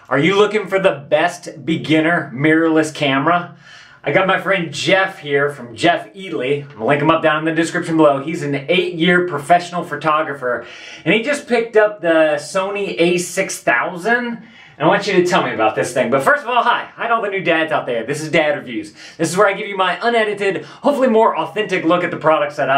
Are you looking for the best beginner mirrorless camera? I got my friend Jeff here from Jeff Eatley. I'm gonna link him up down in the description below. He's an 8-year professional photographer, and he just picked up the Sony a6000. And I want you to tell me about this thing. But first of all, hi to all the new dads out there. This is Dad Reviews. This is where I give you my unedited, hopefully more authentic look at the products that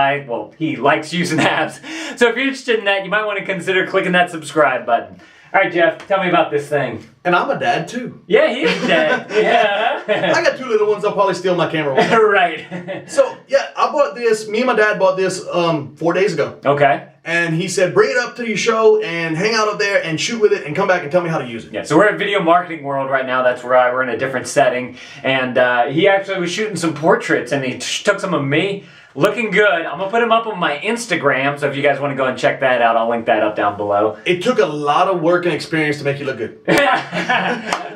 he likes using apps. So if you're interested in that, you might want to consider clicking that subscribe button. All right, Jeff, tell me about this thing. And I'm a dad, too. Yeah, he is a dad. Yeah. I got 2 little ones. I'll probably steal my camera one. Right. So, yeah, I bought this. Me and my dad bought this 4 days ago. Okay. And he said, bring it up to your show and hang out up there and shoot with it and come back and tell me how to use it. Yeah, so we're at Video Marketing World right now. That's where we're in a different setting. And he actually was shooting some portraits, and he took some of me. Looking good. I'm going to put him up on my Instagram, so if you guys want to go and check that out, I'll link that up down below. It took a lot of work and experience to make you look good. Yeah,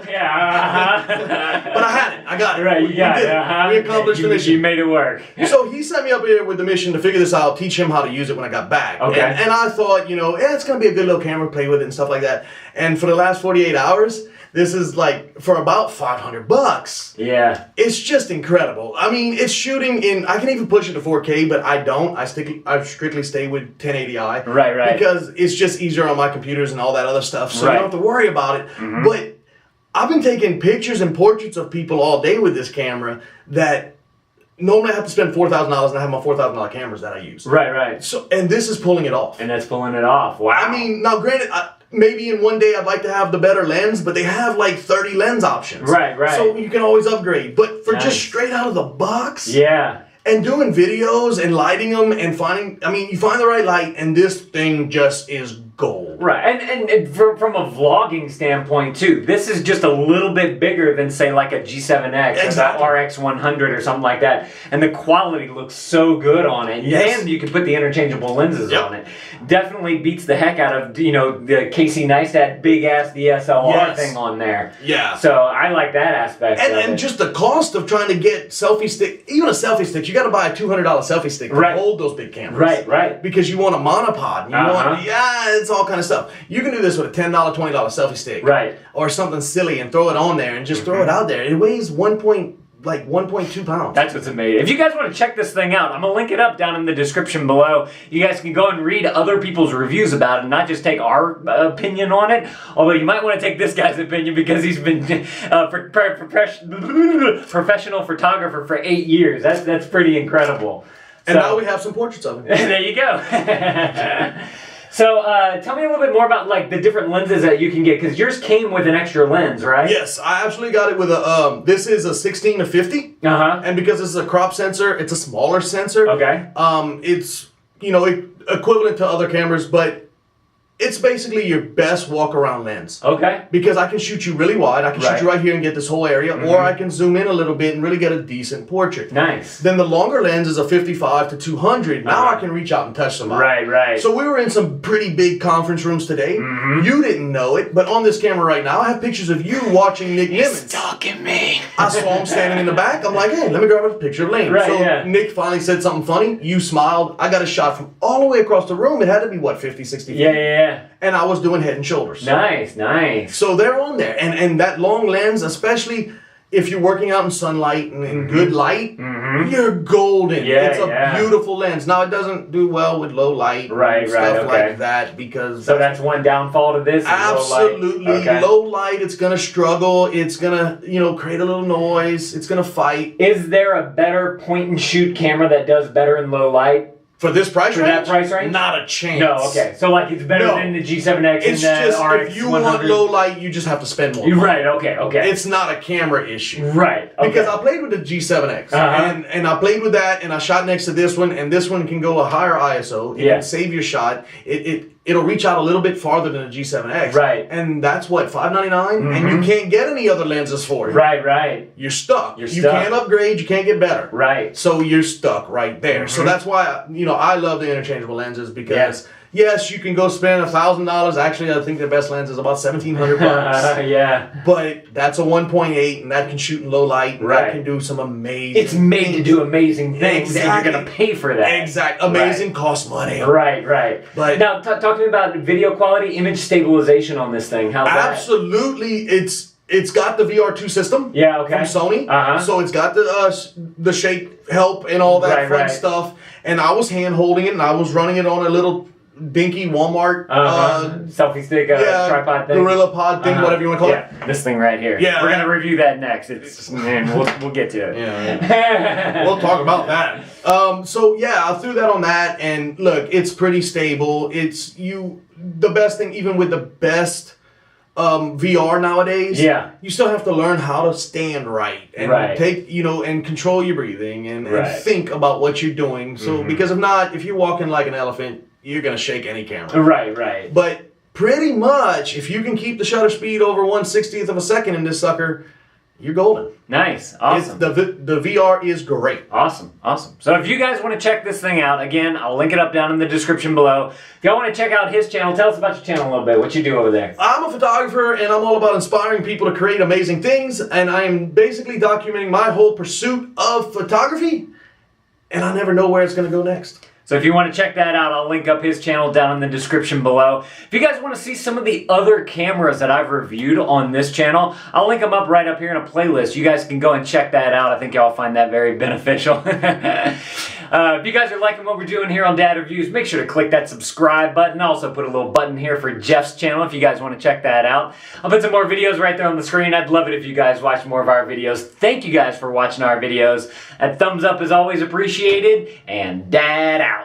But I had it. I got it. Right, you got it. We accomplished the mission. You made it work. So he sent me up here with the mission to figure this out, teach him how to use it when I got back. Okay. And I thought, it's going to be a good little camera, play with it and stuff like that. And for the last 48 hours, this is like for about $500. Yeah. It's just incredible. I mean, it's shooting in, I can even push it to 4K, but I don't. I strictly stay with 1080i. Right. Because it's just easier on my computers and all that other stuff, so right. you don't have to worry about it. Mm-hmm. But I've been taking pictures and portraits of people all day with this camera that normally I have to spend $4,000, and I have my $4,000 cameras that I use. Right. So, and this is pulling it off. And that's pulling it off. Wow. I mean, now granted, maybe in one day I'd like to have the better lens, but they have like 30 lens options. Right. So you can always upgrade. But for just straight out of the box. Yeah. And doing videos and lighting them and you find the right light, and this thing just is gold. Right, and from a vlogging standpoint too, this is just a little bit bigger than say like a G7X exactly. or that RX100 or something like that, and the quality looks so good on it. Yes. And you can put the interchangeable lenses yep. on it. Definitely beats the heck out of the Casey Neistat big ass DSLR yes. thing on there. Yeah. So I like that aspect. And just the cost of trying to get selfie stick, even a selfie stick, you got to buy a $200 selfie stick to hold those big cameras. Right. Because you want a monopod. And you want, it's all kind of stuff. You can do this with a $10, $20 selfie stick. Right. Or something silly and throw it on there and just throw it out there. It weighs 1.2 pounds. That's what's amazing. If you guys want to check this thing out, I'm going to link it up down in the description below. You guys can go and read other people's reviews about it and not just take our opinion on it. Although you might want to take this guy's opinion because he's been professional photographer for 8 years. That's pretty incredible. And now we have some portraits of him. There you go. So, tell me a little bit more about like the different lenses that you can get, because yours came with an extra lens, right? Yes, I actually got it with a, this is a 16 to 50. And because this is a crop sensor, it's a smaller sensor. Okay. It's, equivalent to other cameras, but it's basically your best walk-around lens. Okay. Because I can shoot you really wide. I can shoot you right here and get this whole area, or I can zoom in a little bit and really get a decent portrait. Nice. Then the longer lens is a 55 to 200. Now I can reach out and touch somebody. Right. So we were in some pretty big conference rooms today. You didn't know it, but on this camera right now, I have pictures of you watching Nick Nimitz. He's stalking me. I saw him standing in the back. I'm like, hey, let me grab a picture of Lane. So Nick finally said something funny. You smiled. I got a shot from all the way across the room. It had to be, 50, 60 feet? Yeah. And I was doing head and shoulders. Nice. So they're on there. And that long lens, especially if you're working out in sunlight and in good light, you're golden. It's a beautiful lens. Now, it doesn't do well with low light and stuff like that because... So that's one downfall to this? Absolutely. Low light. Low light, it's going to struggle. It's going to, create a little noise. It's going to fight. Is there a better point-and-shoot camera that does better in low light? For this price range? That price range? Not a chance. No, okay. So it's better than the G7X it's and the just, RX100. if you want low light, you just have to spend more. Right, okay. It's not a camera issue. Right, okay. Because I played with the G7X, and I played with that, and I shot next to this one, and this one can go a higher ISO. It can save your shot. It'll reach out a little bit farther than a G7X. Right. And that's what, $599? And you can't get any other lenses for it. Right. You're stuck. You can't upgrade, you can't get better. Right. So you're stuck right there. So that's why, I love the interchangeable lenses because Yes, you can go spend $1,000. Actually, I think the best lens is about $1,700. Yeah. But that's a 1.8, and that can shoot in low light, and that can do some amazing. It's made to do amazing things, and you're gonna pay for that. Exactly. Amazing costs money. Right. But now, talk to me about video quality, image stabilization on this thing. How's that? Absolutely, it's got the VR2 system. Yeah, okay. From Sony. So it's got the shake help and all that fun stuff. And I was hand holding it, and I was running it on a little dinky Walmart selfie stick, tripod thing, gorilla pod thing, whatever you want to call it. This thing right here. Yeah, we're gonna review that next. We'll get to it. Yeah. We'll talk about that. So yeah, I threw that on that, and look, it's pretty stable. It's the best thing, even with the best VR nowadays. Yeah. You still have to learn how to stand right and take, and control your breathing and think about what you're doing. So because if not, if you're walking like an elephant, you're gonna shake any camera. Right. But pretty much, if you can keep the shutter speed over 1/60th of a second in this sucker, you're golden. Nice. Awesome. The VR is great. Awesome. So if you guys want to check this thing out, again, I'll link it up down in the description below. If y'all want to check out his channel, tell us about your channel a little bit. What you do over there? I'm a photographer, and I'm all about inspiring people to create amazing things, and I am basically documenting my whole pursuit of photography, and I never know where it's going to go next. So if you want to check that out, I'll link up his channel down in the description below. If you guys want to see some of the other cameras that I've reviewed on this channel, I'll link them up right up here in a playlist. You guys can go and check that out. I think y'all find that very beneficial. If you guys are liking what we're doing here on Dad Reviews, make sure to click that subscribe button. I'll also put a little button here for Jeff's channel if you guys want to check that out. I'll put some more videos right there on the screen. I'd love it if you guys watch more of our videos. Thank you guys for watching our videos. A thumbs up is always appreciated. And Dad out.